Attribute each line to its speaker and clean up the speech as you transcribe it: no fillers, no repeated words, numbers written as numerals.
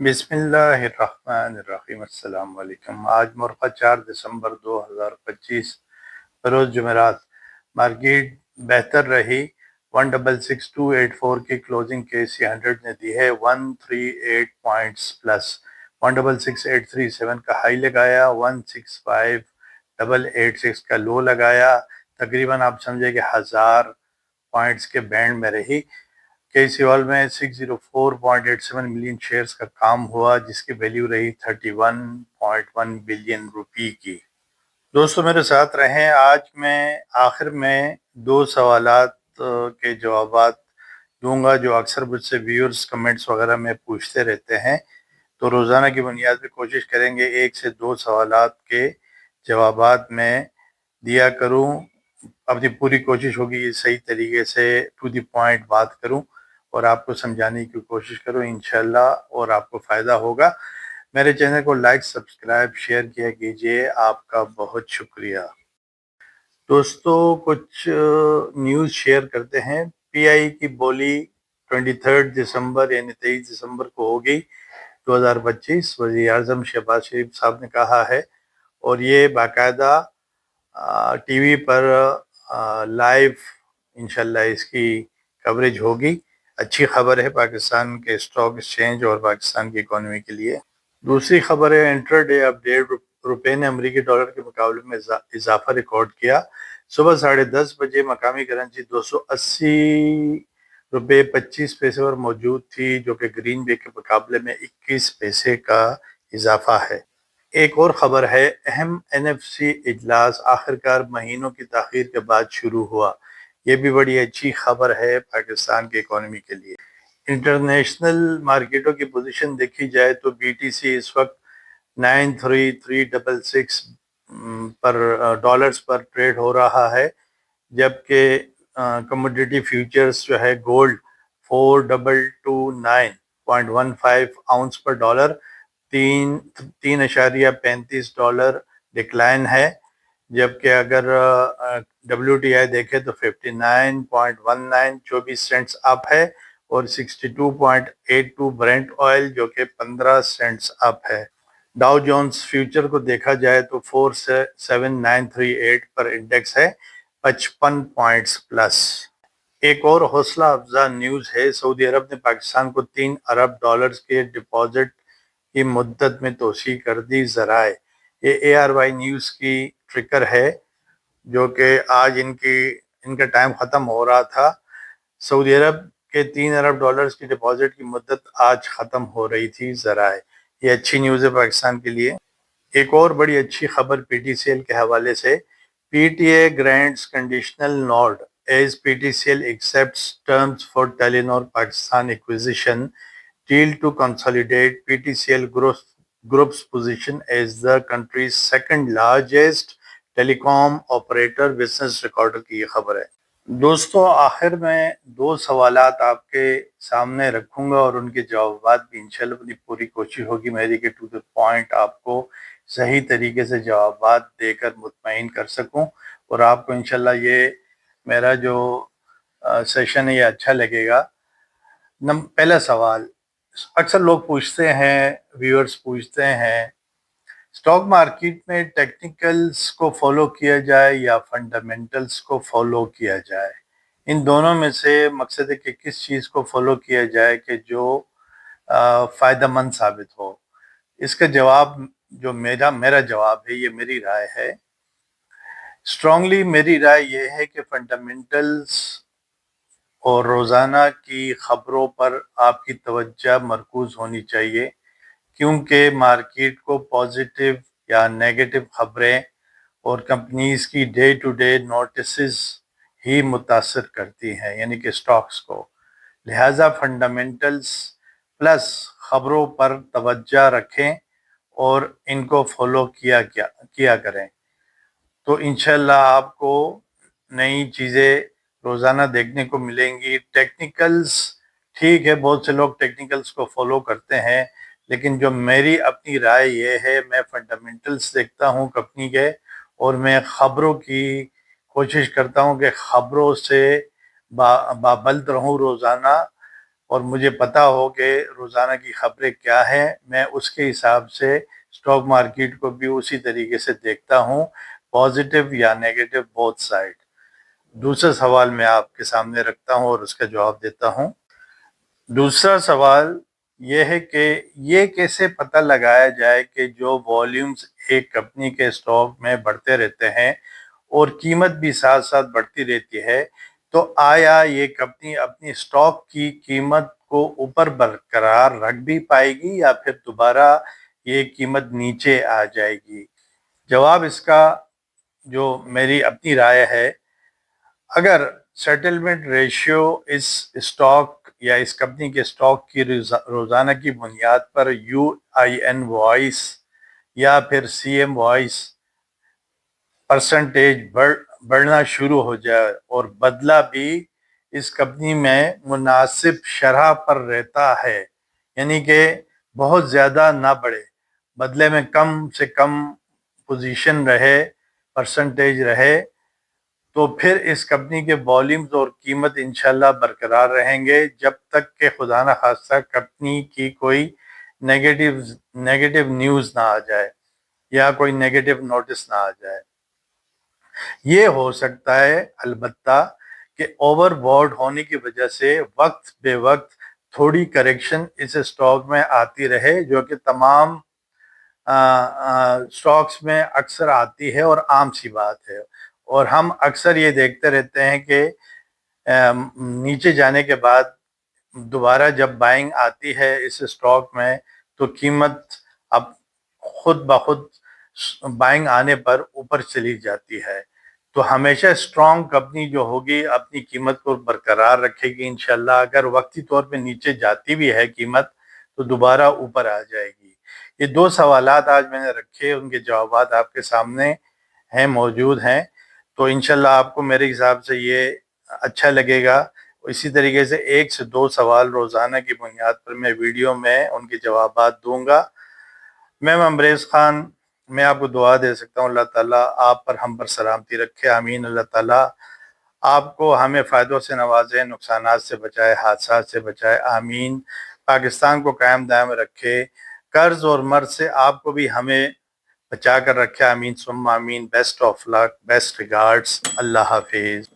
Speaker 1: بسم اللہ الرحمن الرحیم۔ السلام علیکم۔ آج مرخہ 4 دسمبر 2025 بروز جمعرات۔ مارکیٹ بہتر رہی۔ 166,284 کی کلوزنگ KC 100 نے دی ہے 138 پوائنٹس پلس۔ 166,837 کا ہائی لگایا، 165,886 کا لو لگایا۔ تقریباً آپ سمجھے کہ 1000 پوائنٹس کے بینڈ میں رہی۔ KC All میں 604.87 ملین شیئرز کا کام ہوا، جس کی ویلیو رہی 31.1 بلین روپی کی۔ دوستو میرے ساتھ رہیں۔ آج میں آخر میں 2 سوالات کے جوابات دوں گا جو اکثر مجھ سے ویورز کمنٹس وغیرہ میں پوچھتے رہتے ہیں، تو روزانہ کی بنیاد پہ کوشش کریں گے 1 سے 2 سوالات کے جوابات میں دیا کروں۔ اپنی پوری کوشش ہوگی یہ صحیح طریقے سے ٹو دی پوائنٹ بات کروں اور آپ کو سمجھانے کی کوشش کروں انشاءاللہ، اور آپ کو فائدہ ہوگا۔ میرے چینل کو لائک، سبسکرائب، شیئر کیا کیجئے، آپ کا بہت شکریہ۔ دوستو کچھ نیوز شیئر کرتے ہیں۔ PI کی بولی 23 دسمبر یعنی 23 دسمبر کو ہوگی 2025۔ وزیر اعظم شہباز شریف صاحب نے کہا ہے، اور یہ باقاعدہ ٹی وی پر لائیو انشاءاللہ اس کی کوریج ہوگی۔ اچھی خبر ہے پاکستان کے اسٹاک ایکسچینج اور پاکستان کی اکانومی کے لیے۔ دوسری خبر ہے انٹر ڈے اپ ڈیٹ۔ روپے نے امریکی ڈالر کے مقابلے میں اضافہ ریکارڈ کیا۔ صبح 10:30 بجے مقامی کرنسی 280 روپے 25 پیسے پر موجود تھی، جو کہ گرین وے کے مقابلے میں 21 پیسے کا اضافہ ہے۔ ایک اور خبر ہے، اہم NFC اجلاس آخرکار مہینوں کی تاخیر کے بعد شروع ہوا۔ یہ بھی بڑی اچھی خبر ہے پاکستان کی اکانومی کے لیے۔ انٹرنیشنل مارکیٹوں کی پوزیشن دیکھی جائے تو BTC اس وقت 93,366 ڈالرز پر ٹریڈ ہو رہا ہے، جبکہ کموڈیٹی فیوچرز جو ہے گولڈ 4229.15 آؤنس پر ڈالر 3.35 ڈالر ڈکلائن ہے، جبکہ اگر WTI دیکھے تو 59.19 24 سینٹس اپ ہے، اور 62.82 برنٹ آئل جو کہ 15 سینٹس اپ ہے۔ ڈاؤ جونز فیوچر کو دیکھا جائے تو 47938 پر انڈیکس ہے، 55 پوائنٹس پلس۔ ایک اور حوصلہ افزا نیوز ہے، سعودی عرب نے پاکستان کو 3 ارب ڈالرز کے ڈپازٹ کی مدت میں توسیع کر دی۔ ذرائع یہ ARY نیوز کی ٹرکر ہے، جو کہ آج ان کا ٹائم ختم ہو رہا تھا۔ سعودی عرب کے 3 ارب ڈالرز کی ڈپازٹ کی مدت آج ختم ہو رہی تھی۔ ذرائع یہ اچھی نیوز ہے پاکستان کے لیے۔ ایک اور بڑی اچھی خبر PTCL کے حوالے سے، PTA grants conditional nod as PTCL accepts terms for Telenor Pakistan acquisition deal to consolidate PTCL group's position as the country's second largest telecom operator۔ Business recorder کی یہ خبر ہے۔ دوستو آخر میں 2 سوالات آپ کے سامنے رکھوں گا، اور ان کے جوابات بھی انشاءاللہ اپنی پوری کوشش ہوگی میری کہ ٹو دی پوائنٹ آپ کو صحیح طریقے سے جوابات دے کر مطمئن کر سکوں، اور آپ کو انشاءاللہ یہ میرا جو سیشن ہے یہ اچھا لگے گا۔ پہلا سوال، اکثر لوگ پوچھتے ہیں، ویورز پوچھتے ہیں، اسٹاک مارکیٹ میں ٹیکنیکلز کو فالو کیا جائے یا فنڈامنٹلز کو فالو کیا جائے؟ ان دونوں میں سے مقصد ہے کہ کس چیز کو فالو کیا جائے کہ جو فائدہ مند ثابت ہو۔ اس کا جواب جو میرا جواب ہے، یہ میری رائے ہے، اسٹرانگلی میری رائے یہ ہے کہ فنڈامنٹلز اور روزانہ کی خبروں پر آپ کی توجہ مرکوز ہونی چاہیے، کیونکہ مارکیٹ کو پازیٹیو یا نیگیٹو خبریں اور کمپنیز کی ڈے ٹو ڈے نوٹسز ہی متاثر کرتی ہیں، یعنی کہ سٹاکس کو۔ لہٰذا فنڈامنٹلز پلس خبروں پر توجہ رکھیں اور ان کو فالو کیا کریں، تو انشاءاللہ آپ کو نئی چیزیں روزانہ دیکھنے کو ملیں گی۔ ٹیکنیکلز ٹھیک ہے، بہت سے لوگ ٹیکنیکلز کو فالو کرتے ہیں، لیکن جو میری اپنی رائے یہ ہے، میں فنڈامنٹلز دیکھتا ہوں کمپنی کے، اور میں خبروں کی کوشش کرتا ہوں کہ خبروں سے بابلد رہوں روزانہ، اور مجھے پتا ہو کہ روزانہ کی خبریں کیا ہیں، میں اس کے حساب سے اسٹاک مارکیٹ کو بھی اسی طریقے سے دیکھتا ہوں، پازیٹیو یا نیگیٹو بوتھ سائڈ۔ دوسرا سوال میں آپ کے سامنے رکھتا ہوں اور اس کا جواب دیتا ہوں۔ دوسرا سوال یہ ہے کہ یہ کیسے پتہ لگایا جائے کہ جو والیومز ایک کمپنی کے اسٹاک میں بڑھتے رہتے ہیں اور قیمت بھی ساتھ ساتھ بڑھتی رہتی ہے، تو آیا یہ کمپنی اپنی اسٹاک کی قیمت کو اوپر برقرار رکھ بھی پائے گی یا پھر دوبارہ یہ قیمت نیچے آ جائے گی؟ جواب اس کا جو میری اپنی رائے ہے، اگر سیٹلمنٹ ریشیو اس اسٹاک یا اس کمپنی کے اسٹاک کی روزانہ کی بنیاد پر UIN وائس یا پھر CM وائس پرسنٹیج بڑھنا شروع ہو جائے اور بدلہ بھی اس کمپنی میں مناسب شرح پر رہتا ہے، یعنی کہ بہت زیادہ نہ بڑھے، بدلے میں کم سے کم پوزیشن رہے، پرسنٹیج رہے، تو پھر اس کمپنی کے والیومز اور قیمت انشاءاللہ برقرار رہیں گے جب تک کہ خدا نہ خواستہ کمپنی کی کوئی نیگیٹو نیوز نہ آ جائے یا کوئی نیگیٹو نوٹس نہ آ جائے۔ یہ ہو سکتا ہے البتہ کہ اوور بورڈ ہونے کی وجہ سے وقت بے وقت تھوڑی کریکشن اس اسٹاک میں آتی رہے، جو کہ تمام اسٹاکس میں اکثر آتی ہے اور عام سی بات ہے، اور ہم اکثر یہ دیکھتے رہتے ہیں کہ نیچے جانے کے بعد دوبارہ جب بائنگ آتی ہے اس اسٹاک میں تو قیمت اب خود بخود بائنگ آنے پر اوپر چلی جاتی ہے۔ تو ہمیشہ اسٹرانگ کمپنی جو ہوگی اپنی قیمت کو برقرار رکھے گی انشاءاللہ، اگر وقتی طور پہ نیچے جاتی بھی ہے قیمت تو دوبارہ اوپر آ جائے گی۔ یہ دو سوالات آج میں نے رکھے، ان کے جوابات آپ کے سامنے ہیں، موجود ہیں، تو انشاءاللہ آپ کو میرے حساب سے یہ اچھا لگے گا۔ اسی طریقے سے 1 سے 2 سوال روزانہ کی بنیاد پر میں ویڈیو میں ان کے جوابات دوں گا۔ میں امریز خان، میں آپ کو دعا دے سکتا ہوں، اللہ تعالیٰ آپ پر ہم پر سلامتی رکھے، آمین۔ اللہ تعالیٰ آپ کو ہمیں فائدوں سے نوازے، نقصانات سے بچائے، حادثات سے بچائے، آمین۔ پاکستان کو قائم دائم رکھے، قرض اور مرض سے آپ کو بھی ہمیں بچا کر رکھے، آمین ثم آمین۔ Best of luck, best regards, اللہ حافظ۔